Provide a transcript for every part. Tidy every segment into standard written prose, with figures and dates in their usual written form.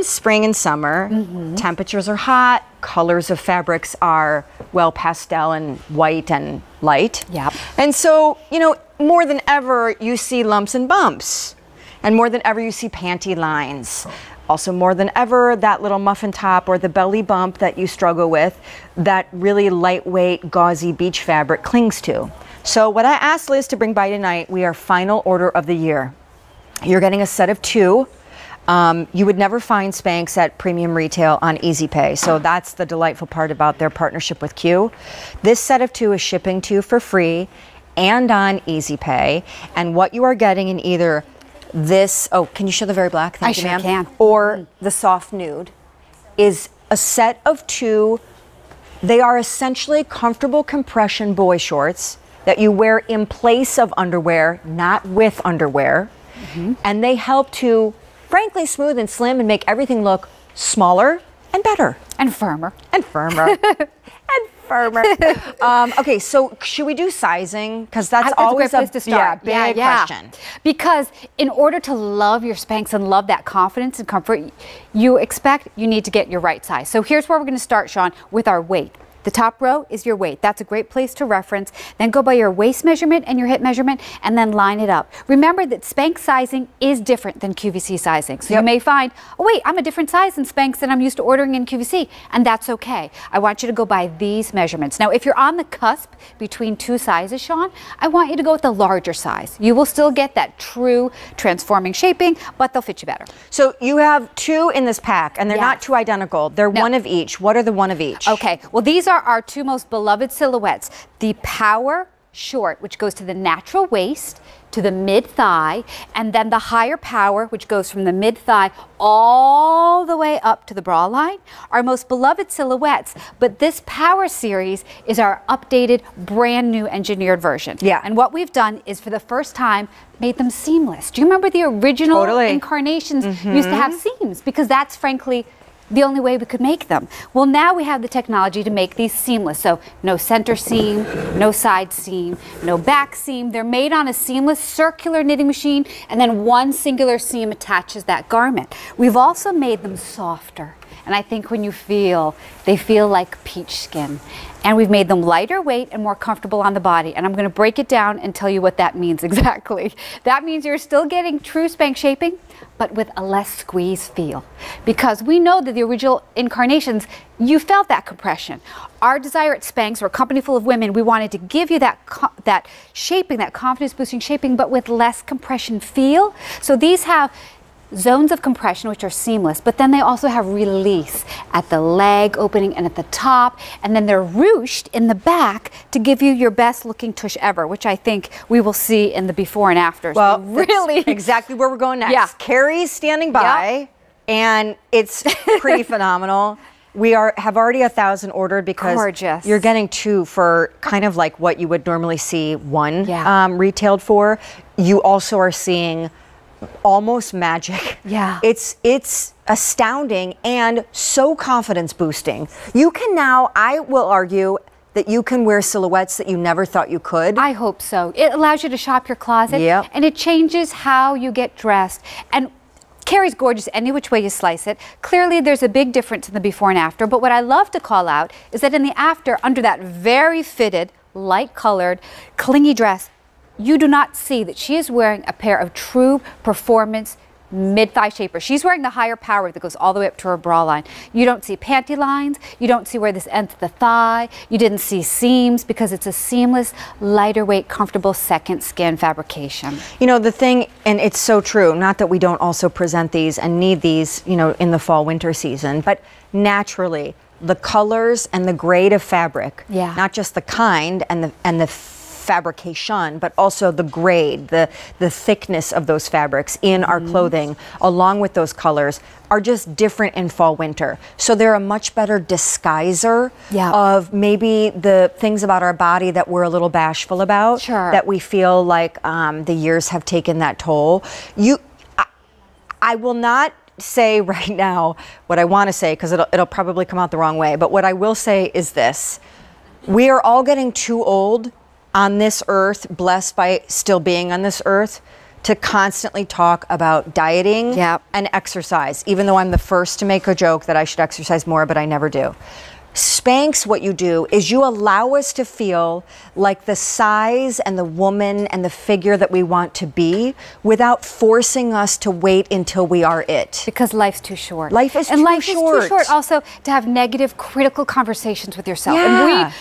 spring and summer. Temperatures are hot. Colors of fabrics are, well, pastel and white and light. Yep. And so, more than ever, you see lumps and bumps. And more than ever, you see panty lines. Also, more than ever, that little muffin top or the belly bump that you struggle with, that really lightweight, gauzy beach fabric clings to. So what I asked Liz to bring by tonight, we are final order of the year. You're getting a set of 2. You would never find Spanx at premium retail on Easy Pay. So that's the delightful part about their partnership with Q. This set of 2 is shipping to you for free and on Easy Pay. And what you are getting in either this, can you show the very black? Thank you, sure ma'am. can. Or the soft nude is a set of 2. They are essentially comfortable compression boy shorts that you wear in place of underwear, not with underwear. And they help to, frankly, smooth and slim and make everything look smaller and better. And firmer. And firmer. And firmer. Okay, so should we do sizing? Because that's always a great place to start. big question. Because in order to love your Spanx and love that confidence and comfort, you need to get your right size. So here's where we're going to start, Sean, with our weight. The top row is your weight. That's a great place to reference. Then go by your waist measurement and your hip measurement and then line it up. Remember that Spanx sizing is different than QVC sizing. So you may find, oh wait, I'm a different size in Spanx than I'm used to ordering in QVC, and that's okay. I want you to go by these measurements. Now, if you're on the cusp between 2 sizes, Sean, I want you to go with the larger size. You will still get that true transforming shaping, but they'll fit you better. So you have 2 in this pack, and they're not 2 identical. They're one of each. What are the one of each? Okay, well, these are our 2 most beloved silhouettes. The Power Short, which goes to the natural waist, to the mid-thigh, and then the Higher Power, which goes from the mid-thigh all the way up to the bra line, our most beloved silhouettes. But this Power series is our updated, brand new engineered version. Yeah. And what we've done is, for the first time, made them seamless. Do you remember the original incarnations used to have seams? Because that's, frankly, the only way we could make them. Well, now we have the technology to make these seamless. So no center seam, no side seam, no back seam. They're made on a seamless circular knitting machine, and then one singular seam attaches that garment. We've also made them softer. And I think when you they feel like peach skin. And we've made them lighter weight and more comfortable on the body. And I'm going to break it down and tell you what that means exactly. That means you're still getting true Spanx shaping, but with a less squeeze feel. Because we know that the original incarnations, you felt that compression. Our desire at Spanx, we're a company full of women, we wanted to give you that shaping, that confidence boosting shaping, but with less compression feel. So these have zones of compression, which are seamless, but then they also have release at the leg opening and at the top, and then they're ruched in the back to give you your best looking tush ever, which I think we will see in the before and afters. Well, really, exactly where we're going next. Yeah. Carrie's standing by, and it's pretty phenomenal. We have already 1,000 ordered because you're getting 2 for kind of like what you would normally see one retailed for. You also are seeing almost magic. Yeah. It's astounding and so confidence boosting. You can now, I will argue, that you can wear silhouettes that you never thought you could. I hope so. It allows you to shop your closet, and it changes how you get dressed. And Carrie's gorgeous any which way you slice it. Clearly there's a big difference in the before and after, but what I love to call out is that in the after, under that very fitted, light colored, clingy dress, you do not see that she is wearing a pair of true performance mid-thigh shapers. She's wearing the Higher Power that goes all the way up to her bra line. You don't see panty lines. You don't see where this ends at the thigh. You didn't see seams because it's a seamless, lighter weight, comfortable second skin fabrication. You know, the thing, and it's so true, not that we don't also present these and need these, in the fall winter season, but naturally the colors and the grade of fabric, not just the kind and the fabrication, but also the grade, the thickness of those fabrics in our clothing, along with those colors, are just different in fall winter. So they're a much better disguiser of maybe the things about our body that we're a little bashful about, that we feel like the years have taken that toll. I will not say right now what I want to say, because it'll probably come out the wrong way, but what I will say is this: we are all getting too old on this earth, blessed by still being on this earth, to constantly talk about dieting and exercise, even though I'm the first to make a joke that I should exercise more, but I never do. Spanx, what you do is you allow us to feel like the size and the woman and the figure that we want to be without forcing us to wait until we are it. Because life's too short. Life is and too life short. is too short also to have negative, critical conversations with yourself. Yeah. And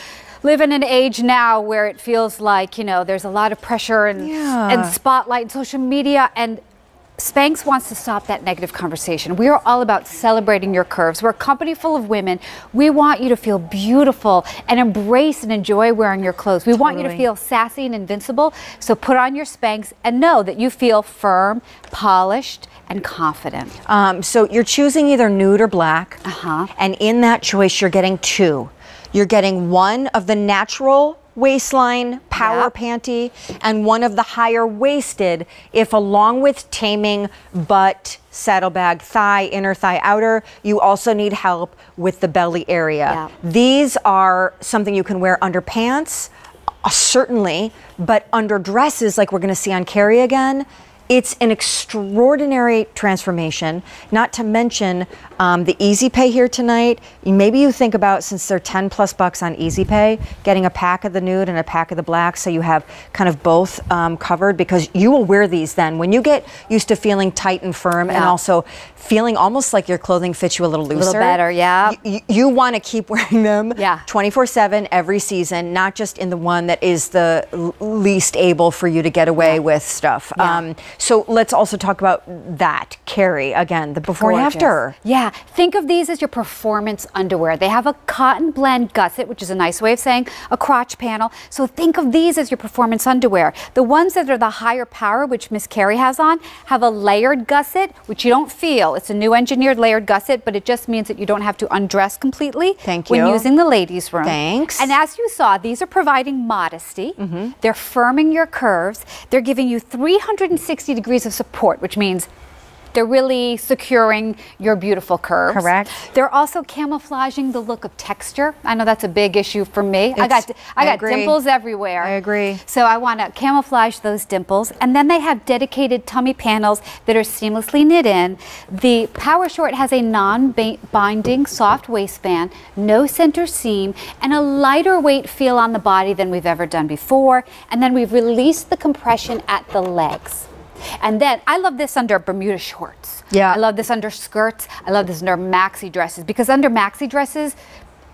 we live in an age now where it feels like, you know, there's a lot of pressure and spotlight and social media, and Spanx wants to stop that negative conversation. We are all about celebrating your curves. We're a company full of women. We want you to feel beautiful and embrace and enjoy wearing your clothes. We want you to feel sassy and invincible. So put on your Spanx and know that you feel firm, polished, and confident. So you're choosing either nude or black. And in that choice, you're getting two. You're getting one of the natural waistline power panty and one of the higher waisted, if along with taming butt, saddlebag, thigh, inner thigh, outer, you also need help with the belly area. These are something you can wear under pants, certainly, but under dresses like we're going to see on Carrie again. It's an extraordinary transformation, not to mention the Easy Pay here tonight. Maybe you think about, since they're $10+ on Easy Pay, getting a pack of the nude and a pack of the black so you have kind of both covered, because you will wear these then. When you get used to feeling tight and firm and also feeling almost like your clothing fits you a little looser. A little better, You want to keep wearing them 24/7 every season, not just in the one that is the least able for you to get away with stuff. So let's also talk about that. Carrie, again, the before and after. Yeah, think of these as your performance underwear. They have a cotton blend gusset, which is a nice way of saying a crotch panel. So think of these as your performance underwear. The ones that are the higher power, which Miss Carrie has on, have a layered gusset, which you don't feel. It's a new engineered layered gusset, but it just means that you don't have to undress completely when using the ladies' room. Thanks. And as you saw, these are providing modesty. They're firming your curves. They're giving you 360 degrees of support, which means they're really securing your beautiful curves. Correct. They're also camouflaging the look of texture. I know that's a big issue for me. I got dimples everywhere. I agree. So I want to camouflage those dimples. And then they have dedicated tummy panels that are seamlessly knit in. The Power Short has a non-binding soft waistband, no center seam, and a lighter weight feel on the body than we've ever done before. And then we've released the compression at the legs. And then I love this under Bermuda shorts. I love this under skirts. I love this under maxi dresses, because under maxi dresses,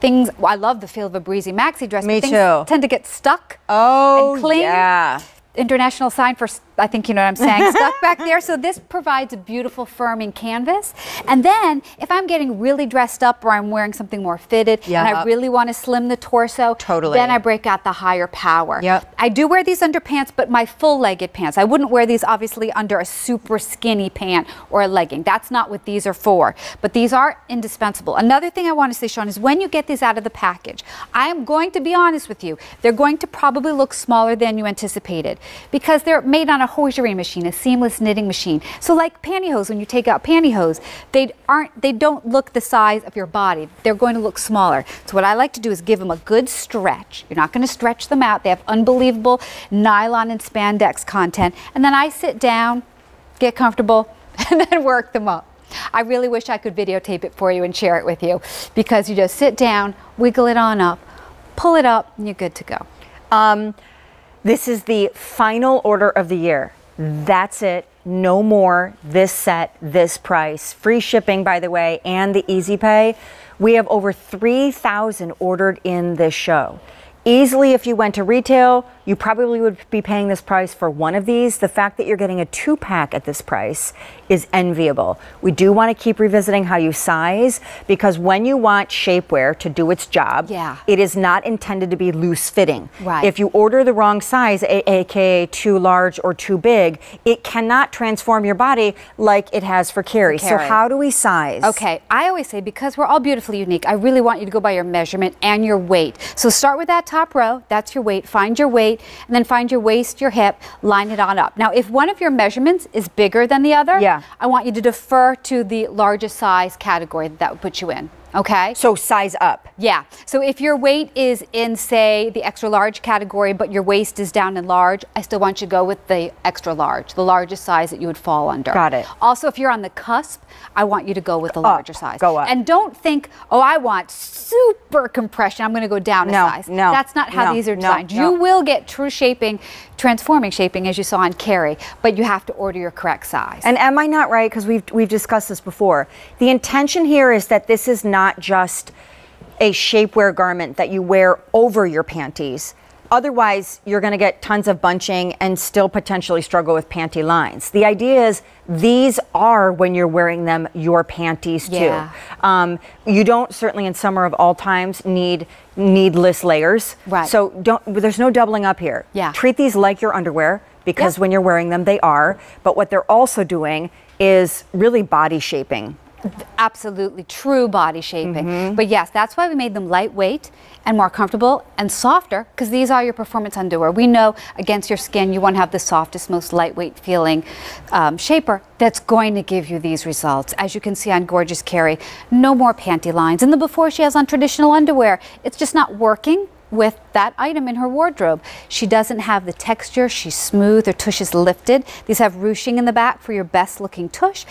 I love the feel of a breezy maxi dress. Me but too. Tend to get stuck. Oh, and cling. yeah. International sign for, I think you know what I'm saying, stuck back there. So this provides a beautiful firming canvas. And then if I'm getting really dressed up or I'm wearing something more fitted and I really want to slim the torso, then I break out the higher power. I do wear these under pants, but my full-legged pants. I wouldn't wear these obviously under a super skinny pant or a legging. That's not what these are for. But these are indispensable. Another thing I want to say, Sean, is when you get these out of the package, I am going to be honest with you, they're going to probably look smaller than you anticipated, because they're made on a hosiery machine, a seamless knitting machine. So like pantyhose, when you take out pantyhose, they don't look the size of your body. They're going to look smaller. So what I like to do is give them a good stretch. You're not going to stretch them out. They have unbelievable nylon and spandex content. And then I sit down, get comfortable, and then work them up. I really wish I could videotape it for you and share it with you, because you just sit down, wiggle it on up, pull it up, and you're good to go. This is the final order of the year. That's it. No more. This set, this price. Free shipping, by the way, and the Easy Pay. We have over 3,000 ordered in this show. Easily, if you went to retail, you probably would be paying this price for one of these. The fact that you're getting a 2-pack at this price is enviable. We do want to keep revisiting how you size, because when you want shapewear to do its job, it is not intended to be loose fitting. If you order the wrong size, aka too large or too big, it cannot transform your body like it has for Carrie. So how do we size? Okay, I always say, because we're all beautifully unique, I really want you to go by your measurement and your weight. So start with that top row, that's your weight, find your weight, and then find your waist, your hip, line it on up. Now, if one of your measurements is bigger than the other, I want you to defer to the largest size category that would put you in. Okay. So size up. Yeah. So if your weight is in, say, the extra large category, but your waist is down in large, I still want you to go with the extra large, the largest size that you would fall under. Got it. Also, if you're on the cusp, I want you to go with the larger size. Go up. And don't think, oh, I want super compression, I'm going to go down a size. No. That's not how these are designed. No. You will get true shaping, transforming shaping, as you saw on Carrie, but you have to order your correct size. And am I not right? Because we've discussed this before. The intention here is that this is not just a shapewear garment that you wear over your panties. Otherwise, you're going to get tons of bunching and still potentially struggle with panty lines. The idea is these are, when you're wearing them, your panties too. Yeah. You don't, certainly in summer of all times, need needless layers. Right. So there's no doubling up here. Yeah. Treat these like your underwear, because when you're wearing them, they are. But what they're also doing is really body shaping. Absolutely true body shaping. But yes, that's why we made them lightweight and more comfortable and softer, because these are your performance underwear. We know against your skin you want to have the softest, most lightweight feeling shaper that's going to give you these results. As you can see on Gorgeous Carrie, no more panty lines. And the before she has on traditional underwear, it's just not working with that item in her wardrobe. She doesn't have the texture, she's smooth, her tush is lifted. These have ruching in the back for your best looking tush.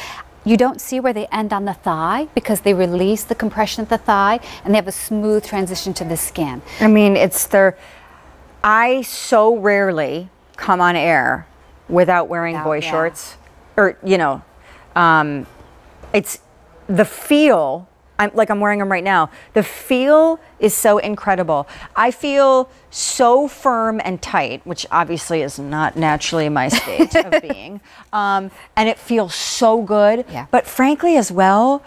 You don't see where they end on the thigh because they release the compression at the thigh, and they have a smooth transition to the skin. I mean, I so rarely come on air without wearing boy shorts. Or, it's the feel. I'm wearing them right now. The feel is so incredible. I feel so firm and tight, which obviously is not naturally my state of being. And it feels so good. Yeah. But frankly as well,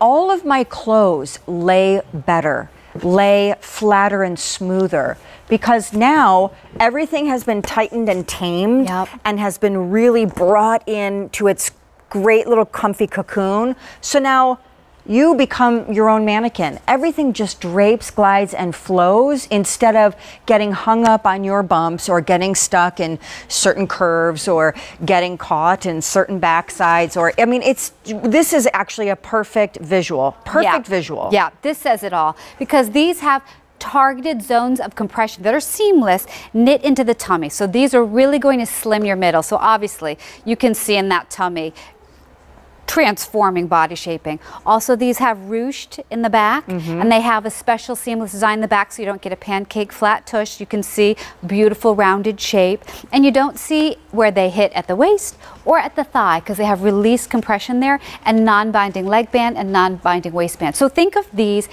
all of my clothes lay better, lay flatter and smoother, because now everything has been tightened and tamed and has been really brought into its great little comfy cocoon. So now you become your own mannequin. Everything just drapes, glides, and flows instead of getting hung up on your bumps or getting stuck in certain curves or getting caught in certain backsides. This is actually a perfect visual. Visual. Yeah, this says it all, because these have targeted zones of compression that are seamless, knit into the tummy. So these are really going to slim your middle. So obviously you can see in that tummy transforming body shaping. Also, these have ruched in the back, and they have a special seamless design in the back, so you don't get a pancake flat tush. You can see beautiful rounded shape, and you don't see where they hit at the waist or at the thigh, because they have released compression there, and non-binding leg band and non-binding waistband. So think of these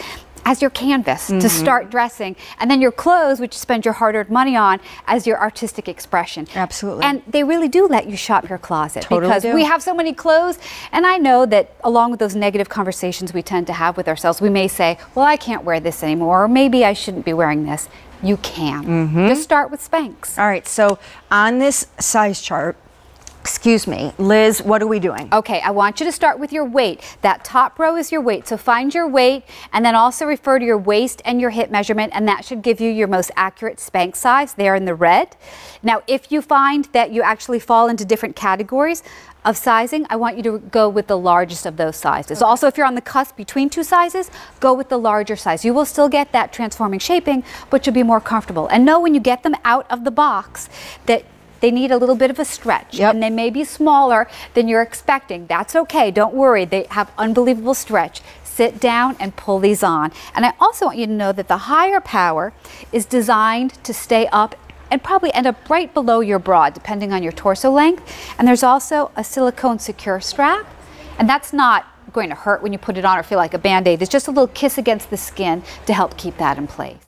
as your canvas to start dressing, and then your clothes, which you spend your hard-earned money on, as your artistic expression. Absolutely. And they really do let you shop your closet, Totally because do. we have so many clothes, and I know that along with those negative conversations we tend to have with ourselves, we may say, well, I can't wear this anymore, or maybe I shouldn't be wearing this. You can. Just start with Spanx. All right, so on this size chart, excuse me, Liz, what are we doing? Okay, I want you to start with your weight. That top row is your weight. So find your weight, and then also refer to your waist and your hip measurement, and that should give you your most accurate Spanx size there in the red. Now, if you find that you actually fall into different categories of sizing, I want you to go with the largest of those sizes. Okay. Also, if you're on the cusp between two sizes, go with the larger size. You will still get that transforming shaping, but you'll be more comfortable. And know when you get them out of the box that they need a little bit of a stretch, and they may be smaller than you're expecting. That's okay, don't worry. They have unbelievable stretch. Sit down and pull these on. And I also want you to know that the higher power is designed to stay up and probably end up right below your bra, depending on your torso length. And there's also a silicone secure strap, and that's not going to hurt when you put it on or feel like a Band-Aid. It's just a little kiss against the skin to help keep that in place.